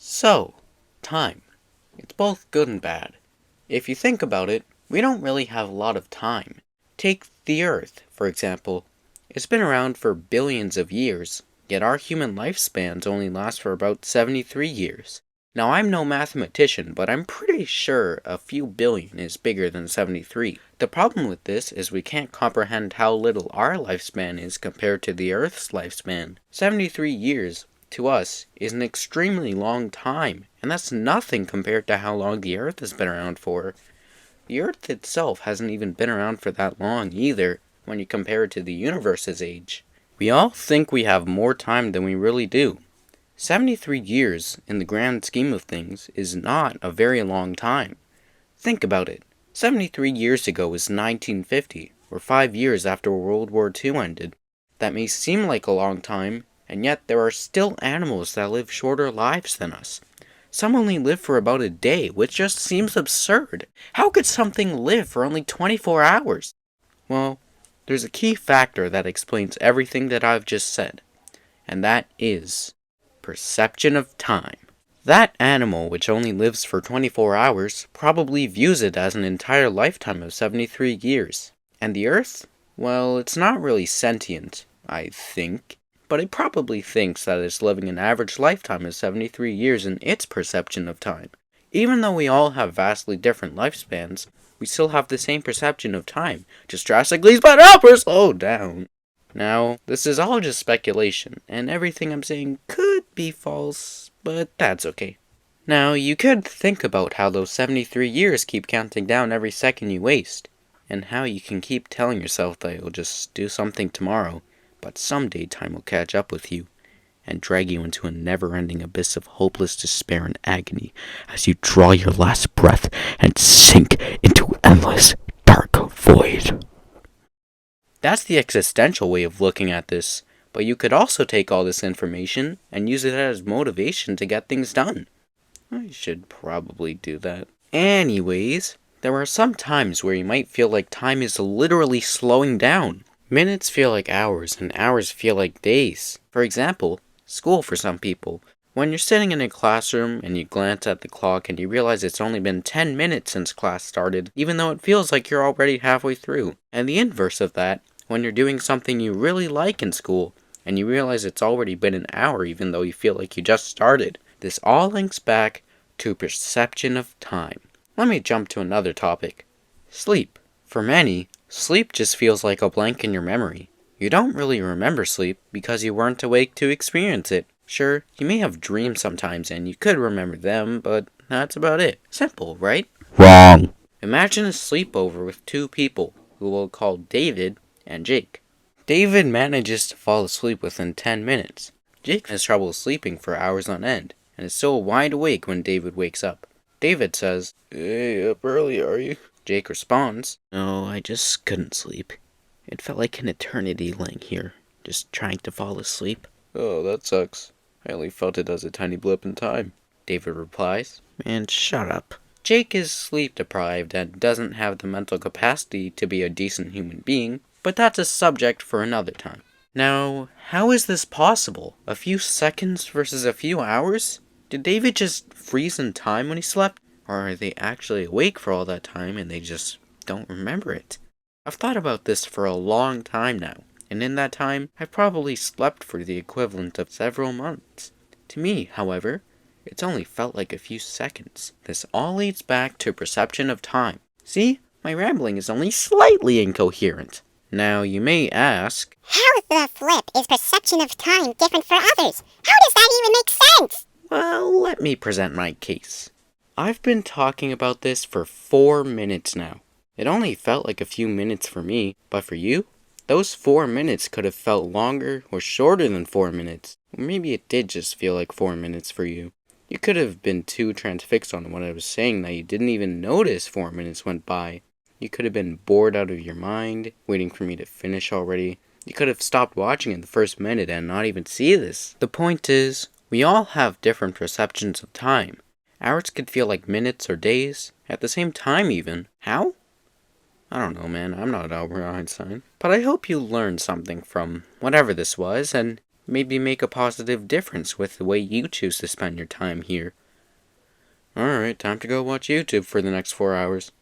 So, time. It's both good and bad. If you think about it, we don't really have a lot of time. Take the Earth, for example. It's been around for billions of years, yet our human lifespans only last for about 73 years. Now, I'm no mathematician, but I'm pretty sure a few billion is bigger than 73. The problem with this is we can't comprehend how little our lifespan is compared to the Earth's lifespan. 73 years, to us, is an extremely long time, and that's nothing compared to how long the Earth has been around for. The Earth itself hasn't even been around for that long either, when you compare it to the universe's age. We all think we have more time than we really do. 73 years, in the grand scheme of things, is not a very long time. Think about it. 73 years ago was 1950, or 5 years after World War II ended. That may seem like a long time, and yet there are still animals that live shorter lives than us. Some only live for about a day, which just seems absurd. How could something live for only 24 hours? Well, there's a key factor that explains everything that I've just said, and that is perception of time. That animal, which only lives for 24 hours, probably views it as an entire lifetime of 73 years. And the Earth? Well, it's not really sentient, I think, but it probably thinks that it's living an average lifetime of 73 years in its perception of time. Even though we all have vastly different lifespans, we still have the same perception of time, just drastically sped up or slowed down. Now, this is all just speculation, and everything I'm saying could be false, but that's okay. Now, you could think about how those 73 years keep counting down every second you waste, and how you can keep telling yourself that you'll just do something tomorrow, but someday time will catch up with you, and drag you into a never-ending abyss of hopeless despair and agony as you draw your last breath and sink into endless dark void. That's the existential way of looking at this, but you could also take all this information and use it as motivation to get things done. I should probably do that. Anyways, there are some times where you might feel like time is literally slowing down. Minutes feel like hours, and hours feel like days. For example, school for some people. When you're sitting in a classroom and you glance at the clock and you realize it's only been 10 minutes since class started, even though it feels like you're already halfway through. And the inverse of that, when you're doing something you really like in school, and you realize it's already been an hour even though you feel like you just started. This all links back to perception of time. Let me jump to another topic. Sleep. For many, sleep just feels like a blank in your memory. You don't really remember sleep because you weren't awake to experience it. Sure, you may have dreams sometimes and you could remember them, but that's about it. Simple, right? Wrong. Imagine a sleepover with two people, who we'll call David and Jake. David manages to fall asleep within 10 minutes. Jake has trouble sleeping for hours on end, and is still wide awake when David wakes up. David says, "Hey, up early, are you?" Jake responds, "No, I just couldn't sleep. It felt like an eternity laying here, just trying to fall asleep." "Oh, that sucks. I only felt it as a tiny blip in time," David replies. "Man, shut up." Jake is sleep deprived and doesn't have the mental capacity to be a decent human being, but that's a subject for another time. Now, how is this possible? A few seconds versus a few hours? Did David just freeze in time when he slept? Or are they actually awake for all that time and they just don't remember it? I've thought about this for a long time now, and in that time, I've probably slept for the equivalent of several months. To me, however, it's only felt like a few seconds. This all leads back to perception of time. See, my rambling is only slightly incoherent. Now, you may ask, how the flip is perception of time different for others? How does that even make sense? Well, let me present my case. I've been talking about this for 4 minutes now. It only felt like a few minutes for me, but for you, those 4 minutes could have felt longer or shorter than 4 minutes. Or maybe it did just feel like 4 minutes for you. You could have been too transfixed on what I was saying that you didn't even notice 4 minutes went by. You could have been bored out of your mind, waiting for me to finish already. You could have stopped watching in the first minute and not even see this. The point is, we all have different perceptions of time. Hours could feel like minutes or days, at the same time even. How? I don't know, man. I'm not Albert Einstein. But I hope you learned something from whatever this was, and maybe make a positive difference with the way you choose to spend your time here. Alright, time to go watch YouTube for the next 4 hours.